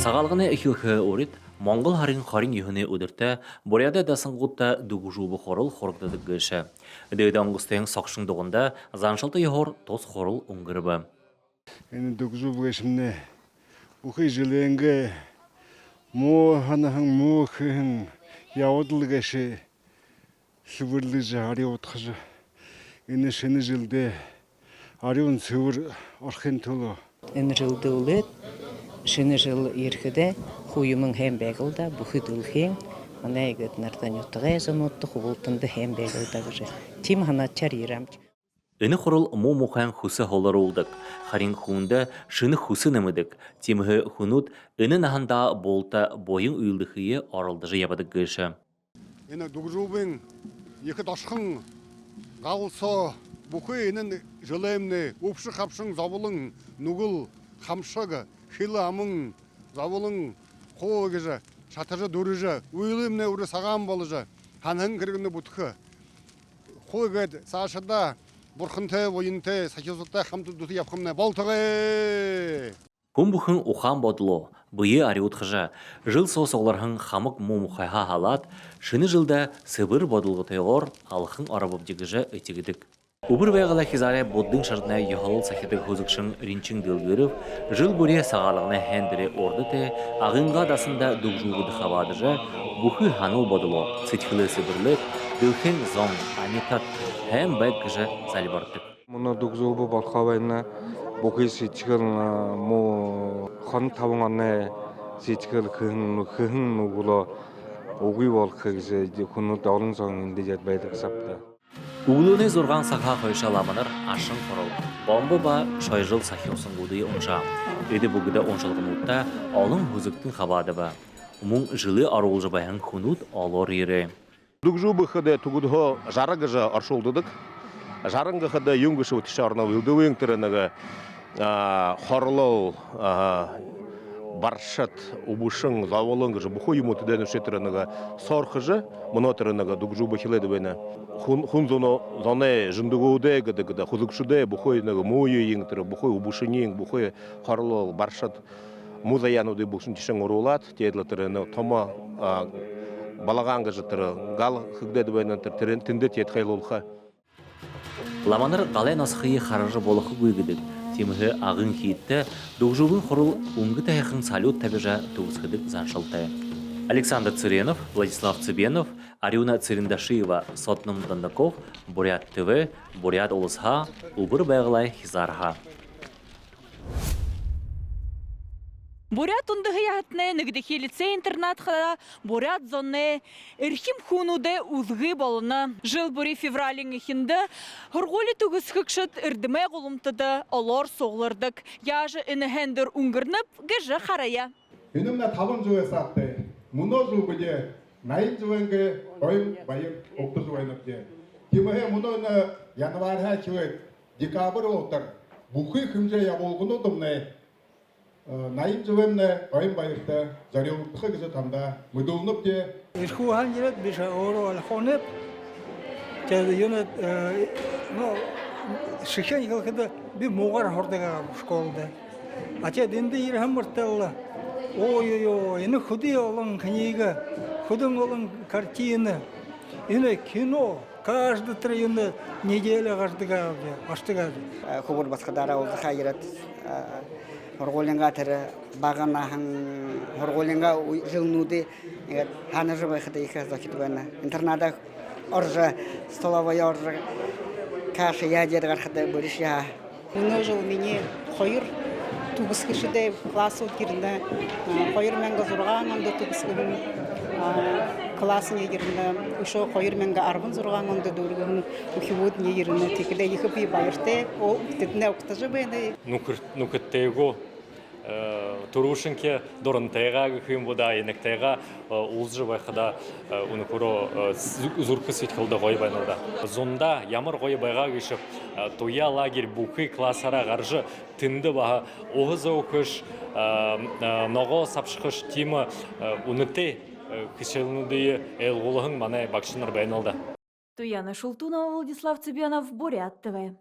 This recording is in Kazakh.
Сагалганы эхилхэ урит Монгол харин хорин юхны өдөртө буряда дасангуудта дүгжүүбү хорол хорогдодук гэшэ. Дэйдэ онгустын согшин дугунда заншалты йохор тос хорол унгырбы. Энэ дүгжүүбү гэшмнэ бүхий жилэнгэ муу ханахан муу хэн явдал гэшэ сүвэрлэж ариутгаж энэ шинэ жилдээ ариун сүвэр орхын төлөө Энэ жылды үлээд шинэ жыл ирэхдээ хуймын хэм байгуулда бүхэд үлхэн манай игэд нардан ютгай замуудты хубултанд хэм байгуулда гэж тим ханаачаар ирамж. Энэ хорол муу мухан хүсэ холорулдык. Харин хүндэ шинэ хүсэ нэмэдэг. Тимхэ хүнүүд энэ наханда болта боyun уйлдыхые оролдыжы ябадык гэшэ. Энэ дүгжүүбэн ихэд оршхон гавлсоо бүхий энэ жилэмнэ өвших хавшин зовлон нүгэл хамшаг хил амын зовлон хоо гэж шатажа дүрэж уйлымнэ үрэ сагаан болж ханхан гэргэнэ бүтх хоогээд цаашдаа бурхантай буянтай сахисуултай хамт дут явхамна болтогой. Хүн бүхэн ухаан бодлоо бие ариутгажа жыл соосоглархан хамаг муу мухайха халаад шинэ жылда сыбыр бодлоготойгоор алхан арабып жигжа этигдик. Убыр байгала хизаре боддың шардна йохол сахидык хозукшын ринчин дылгырып жыл бүре сагалыгына хендире ордыте агынга дасында дугжуугуды хавадыжа бүхі ханыл бодлоо сытхылы сыбырлык дылхен зон амитат хэм бэк гжа залбартык. Муна дугжуубу болхавайна бүхий сэтгэл муу хон таванганы сэтгэл хэн нүглөө угүй болох гэж хүнүүд олон сон эндэж байдаг сапта. Углуны зурган саха хойшаламанар ашын хорол. Бомба ба шойжыл сахиосын гуды онша. Эди бүгіде оншалғынутта олон хүзіктің хабады ба. Мұң жылы арулжы баян хүнут олор ері. Дүгжүүбі хыды түгідхо жарығыжы аршулдыдық. Жарыңғы хыды юнгышы өтіші арнау үлдуең түрінігі хорлау баршат убушың заволың гыжы бұху юму түден өшетірінігі сорхыжы мұно түрінігі дүгжүүбі хиледі бәйні. Хун зоне жындыгуде гыды хузукшуде бұху енігі муы ең түрі бұху убушынең бұху хорлау баршат музаянуды бұқсын тишің ұрулат тейдлі түріні тома балаған гыжы түрі гал хыгдеді бәйні түрін тінді тейд хайлулха. Ламанар галай насхıyı харажы болықы көйгідік. Темігі ағын кейтті дүгжубын хорыл ұңғы таяқын салют табежа туғысқыдық заншылты. Александр Цыренов, Владислав Цыбенов, Ариуна Цыриндашиева, Сотным Дандаков, Бурят ТВ, Бурят Олысха, Убыр Байгылай Хизарха. Бурят ундыгыятны нигдихи лицей интернатхада бурят зонны эрхим хунуде узгы болуна. Жыл бури февралин ихинде хургули тугыс хыкшыт ирдіме голумтыды олор соғлырдык. Яжы инехендер унгырнып гыжы харая. Үнімна талын жуы сатты. Мұно жугыде найын жуынғы ойым байым оқты жуынып де. Теміге мұны январха чуыт декабр отыр. Бұқы хүмже яболғыны дұмны. Найын жуынны ойым байықты жариулыққа кізі тамда мұдылынып де. Ирхухан jirет биша ору алхонып. Тәді юнет шықшан елкеді бір мұғар хордыға школды. Ача дінді ирхам мұртталла. Ой-ой-ой, энэ худи олон книга, худың олон картины, энэ кино, каждый тройны неделя каждыга аштыга. Хубур басқадара олды хайрат. Хорголинга тәрі бағанахан, хорголинга жылнуды, ханы жыбай қыды екі закет бәні. Интернада оржа, столовая оржа, каша ядер қарқыды бұрыш я. Мұны жыл мені қойыр. Тугыс кишиде класс өткерінде қойыр мәңгі зұрған онды тугыс кішін классын егерінде үші қойыр мәңгі арбын зұрған онды дөргін үхівуд егерінде текілі екі пей байырты о үктетіне ұқтыжы бәйді. Нукеттегі турушынке дұрынтайға күхім бұда енектайға ұлжы байқыда ұны көрі зүркі сетқылды ғой байнылда. Зонда ямыр ғой байға кешіп туя лагер бұқы классара ғаржы тінді баға оғызы оқыш ноғы сапшықыш темі ұныты кішелінуді әлғолығын мана бақшыныр байнылда. Туяна Шултунова, Владислав Цыбенов, Бурят ТВ.